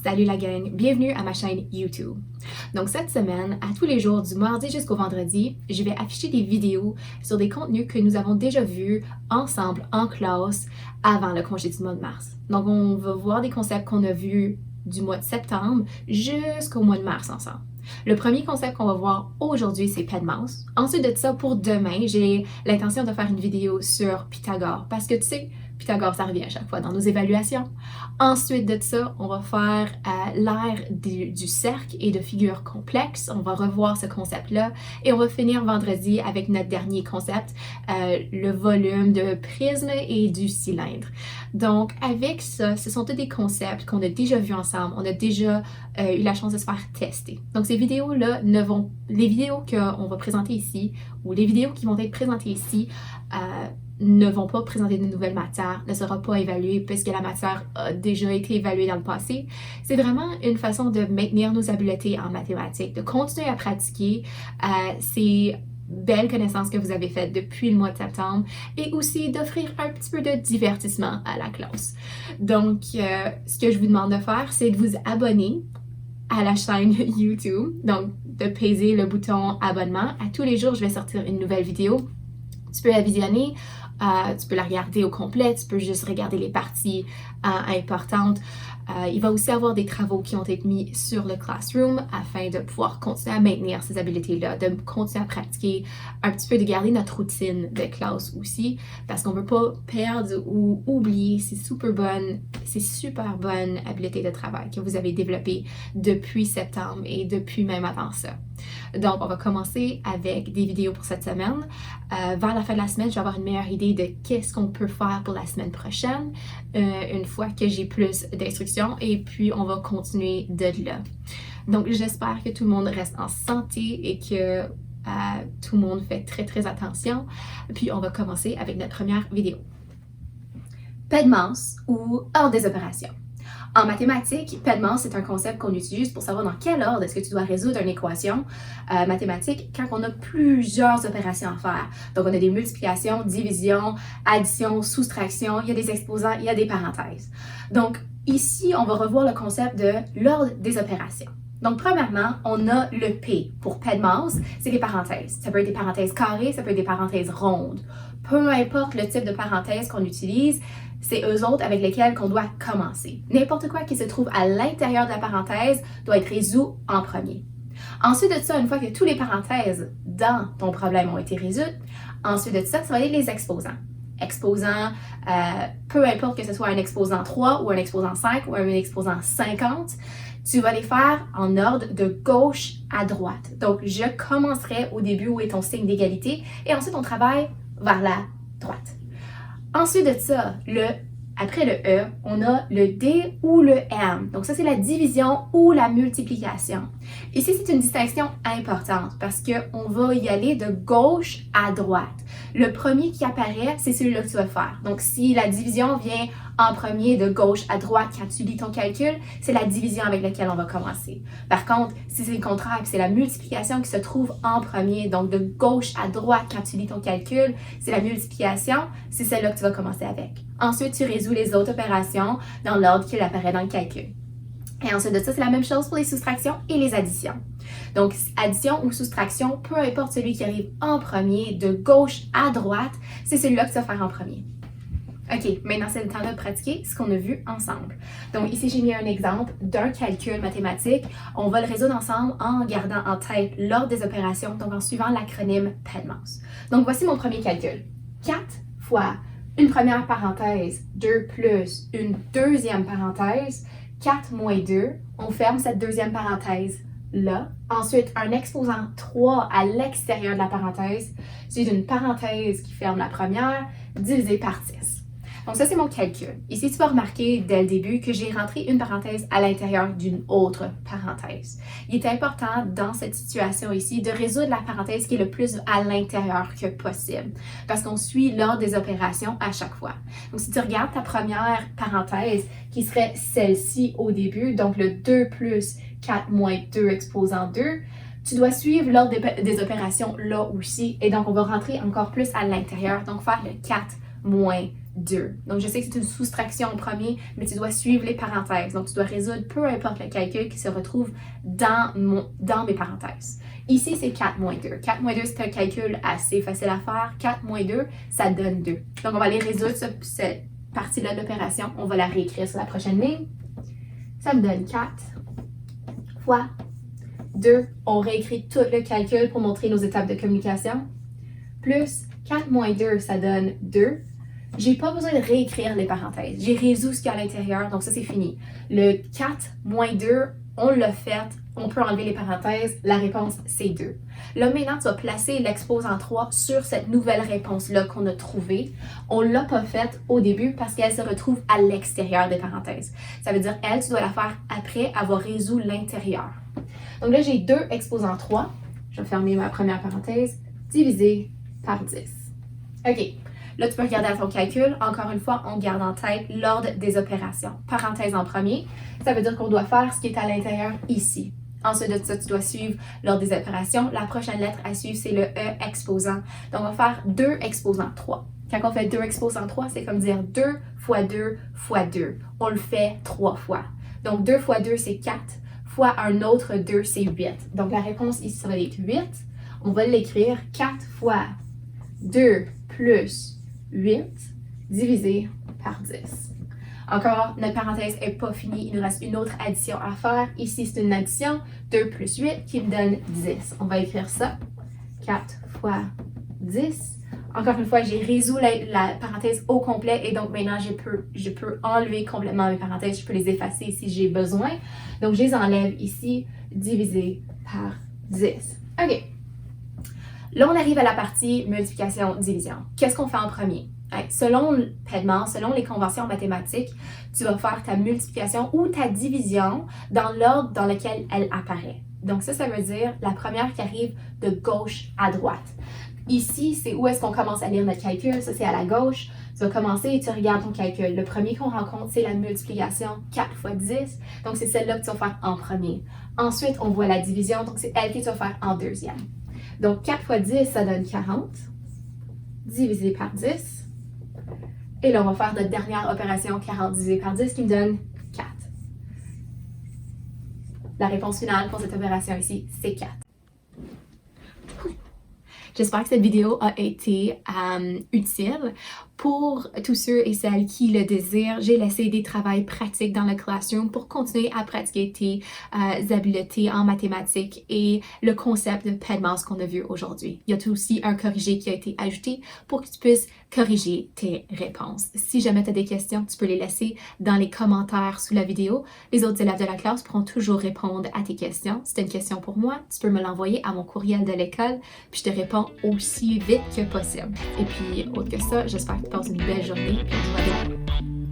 Salut la gang, bienvenue à ma chaîne YouTube. Donc cette semaine, à tous les jours du mardi jusqu'au vendredi, je vais afficher des vidéos sur des contenus que nous avons déjà vus ensemble en classe avant le congé du mois de mars. Donc on va voir des concepts qu'on a vus du mois de septembre jusqu'au mois de mars ensemble. Le premier concept qu'on va voir aujourd'hui, c'est PEDMAUS. Ensuite de ça, pour demain, j'ai l'intention de faire une vidéo sur Pythagore parce que tu sais, Pythagore, ça revient à chaque fois dans nos évaluations. Ensuite de ça, on va faire l'ère du cercle et de figures complexes. On va revoir ce concept-là et on va finir vendredi avec notre dernier concept, le volume de prisme et du cylindre. Donc, avec ça, ce sont tous des concepts qu'on a déjà vus ensemble. On a déjà eu la chance de se faire tester. Donc, ces vidéos-là les vidéos qu'on va présenter ici ou les vidéos qui vont être présentées ici, ne vont pas présenter de nouvelles matières, ne sera pas évaluée puisque la matière a déjà été évaluée dans le passé. C'est vraiment une façon de maintenir nos habiletés en mathématiques, de continuer à pratiquer ces belles connaissances que vous avez faites depuis le mois de septembre et aussi d'offrir un petit peu de divertissement à la classe. Donc, ce que je vous demande de faire, c'est de vous abonner à la chaîne YouTube, donc de peser le bouton abonnement. À tous les jours, je vais sortir une nouvelle vidéo. Tu peux la visionner, tu peux la regarder au complet, tu peux juste regarder les parties importantes. Il va aussi avoir des travaux qui ont été mis sur le Classroom afin de pouvoir continuer à maintenir ces habiletés-là, de continuer à pratiquer un petit peu, de garder notre routine de classe aussi, parce qu'on ne veut pas perdre ou oublier ces super bonnes habiletés de travail que vous avez développées depuis septembre et depuis même avant ça. Donc, on va commencer avec des vidéos pour cette semaine. Vers la fin de la semaine, je vais avoir une meilleure idée de qu'est-ce qu'on peut faire pour la semaine prochaine, une fois que j'ai plus d'instructions, et puis on va continuer de là. Donc, j'espère que tout le monde reste en santé et que tout le monde fait très, très attention. Puis, on va commencer avec notre première vidéo. PEDMAUS ou ordre des opérations. En mathématiques, PEDMAUS, c'est un concept qu'on utilise pour savoir dans quel ordre est-ce que tu dois résoudre une équation mathématique quand on a plusieurs opérations à faire. Donc, on a des multiplications, divisions, additions, soustractions, il y a des exposants, il y a des parenthèses. Donc, ici, on va revoir le concept de l'ordre des opérations. Donc, premièrement, on a le P pour PEDMAUS, c'est les parenthèses. Ça peut être des parenthèses carrées, ça peut être des parenthèses rondes. Peu importe le type de parenthèse qu'on utilise, c'est eux autres avec lesquels qu'on doit commencer. N'importe quoi qui se trouve à l'intérieur de la parenthèse doit être résolu en premier. Ensuite de ça, une fois que toutes les parenthèses dans ton problème ont été résolues, ensuite de ça, ça va être les exposants. Exposants, peu importe que ce soit un exposant 3 ou un exposant 5 ou un exposant 50, tu vas les faire en ordre de gauche à droite. Donc, je commencerai au début où est ton signe d'égalité et ensuite on travaille vers la droite. Ensuite de ça, après le E, on a le D ou le M. Donc ça, c'est la division ou la multiplication. Ici, c'est une distinction importante parce qu'on va y aller de gauche à droite. Le premier qui apparaît, c'est celui-là que tu vas faire. Donc si la division vient en premier de gauche à droite quand tu lis ton calcul, c'est la division avec laquelle on va commencer. Par contre, si c'est le contraire, c'est la multiplication qui se trouve en premier, donc de gauche à droite quand tu lis ton calcul, c'est la multiplication, c'est celle-là que tu vas commencer avec. Ensuite, tu résous les autres opérations dans l'ordre qui apparaît dans le calcul. Et ensuite de ça, c'est la même chose pour les soustractions et les additions. Donc, addition ou soustraction, peu importe celui qui arrive en premier, de gauche à droite, c'est celui-là que tu vas faire en premier. OK, maintenant c'est le temps de pratiquer ce qu'on a vu ensemble. Donc ici, j'ai mis un exemple d'un calcul mathématique. On va le résoudre ensemble en gardant en tête l'ordre des opérations, donc en suivant l'acronyme PEDMAUS. Donc voici mon premier calcul. 4 fois une première parenthèse, 2 plus une deuxième parenthèse, 4 moins 2. On ferme cette deuxième parenthèse là. Ensuite, un exposant 3 à l'extérieur de la parenthèse. C'est une parenthèse qui ferme la première, divisé par 10. Donc ça, c'est mon calcul. Ici, tu vas remarquer dès le début que j'ai rentré une parenthèse à l'intérieur d'une autre parenthèse. Il est important dans cette situation ici de résoudre la parenthèse qui est le plus à l'intérieur que possible parce qu'on suit l'ordre des opérations à chaque fois. Donc si tu regardes ta première parenthèse qui serait celle-ci au début, donc le 2 plus 4 moins 2 exposant 2, tu dois suivre l'ordre des opérations là aussi et donc on va rentrer encore plus à l'intérieur, donc faire le 4 moins 2. Donc, je sais que c'est une soustraction en premier, mais tu dois suivre les parenthèses. Donc, tu dois résoudre peu importe le calcul qui se retrouve dans mes parenthèses. Ici, c'est 4 moins 2. 4 moins 2, c'est un calcul assez facile à faire. 4 moins 2, ça donne 2. Donc, on va aller résoudre cette partie-là de l'opération. On va la réécrire sur la prochaine ligne. Ça me donne 4 fois 2. On réécrit tout le calcul pour montrer nos étapes de communication. Plus 4 moins 2, ça donne 2. J'ai pas besoin de réécrire les parenthèses. J'ai résolu ce qu'il y a à l'intérieur, donc ça, c'est fini. Le 4 moins 2, on l'a fait. On peut enlever les parenthèses. La réponse, c'est 2. Là, maintenant, tu vas placer l'exposant 3 sur cette nouvelle réponse-là qu'on a trouvée. On ne l'a pas faite au début parce qu'elle se retrouve à l'extérieur des parenthèses. Ça veut dire, elle, tu dois la faire après avoir résolu l'intérieur. Donc là, j'ai 2 exposant 3. Je vais fermer ma première parenthèse. Divisé par 10. OK. Là, tu peux regarder à ton calcul. Encore une fois, on garde en tête l'ordre des opérations. Parenthèse en premier, ça veut dire qu'on doit faire ce qui est à l'intérieur ici. Ensuite de ça, tu dois suivre l'ordre des opérations. La prochaine lettre à suivre, c'est le E exposant. Donc, on va faire 2 exposant 3. Quand on fait 2 exposant 3, c'est comme dire 2 fois 2 fois 2. On le fait 3 fois. Donc, 2 fois 2, c'est 4. Fois un autre 2, c'est 8. Donc, la réponse ici, ça va être 8. On va l'écrire 4 fois 2 plus 8 divisé par 10. Encore, notre parenthèse n'est pas finie. Il nous reste une autre addition à faire. Ici, c'est une addition. 2 plus 8 qui me donne 10. On va écrire ça. 4 fois 10. Encore une fois, j'ai résolu la parenthèse au complet et donc maintenant, je peux enlever complètement mes parenthèses. Je peux les effacer si j'ai besoin. Donc, je les enlève ici, divisé par 10. OK. Là, on arrive à la partie multiplication-division. Qu'est-ce qu'on fait en premier? Selon Pedman, selon les conventions mathématiques, tu vas faire ta multiplication ou ta division dans l'ordre dans lequel elle apparaît. Donc ça veut dire la première qui arrive de gauche à droite. Ici, c'est où est-ce qu'on commence à lire notre calcul. Ça, c'est à la gauche. Tu vas commencer et tu regardes ton calcul. Le premier qu'on rencontre, c'est la multiplication 4 fois 10. Donc, c'est celle-là que tu vas faire en premier. Ensuite, on voit la division. Donc, c'est elle que tu vas faire en deuxième. Donc, 4 fois 10, ça donne 40. Divisé par 10. Et là, on va faire notre dernière opération, 40 divisé par 10, qui me donne 4. La réponse finale pour cette opération ici, c'est 4. J'espère que cette vidéo a été utile. Pour tous ceux et celles qui le désirent, j'ai laissé des travaux pratiques dans le classroom pour continuer à pratiquer tes habiletés en mathématiques et le concept de PEDMAS qu'on a vu aujourd'hui. Il y a aussi un corrigé qui a été ajouté pour que tu puisses corriger tes réponses. Si jamais tu as des questions, tu peux les laisser dans les commentaires sous la vidéo. Les autres élèves de la classe pourront toujours répondre à tes questions. Si tu as une question pour moi, tu peux me l'envoyer à mon courriel de l'école, puis je te réponds aussi vite que possible. Et puis, autre que ça, j'espère que tu passes une belle journée, puis on se voit demain.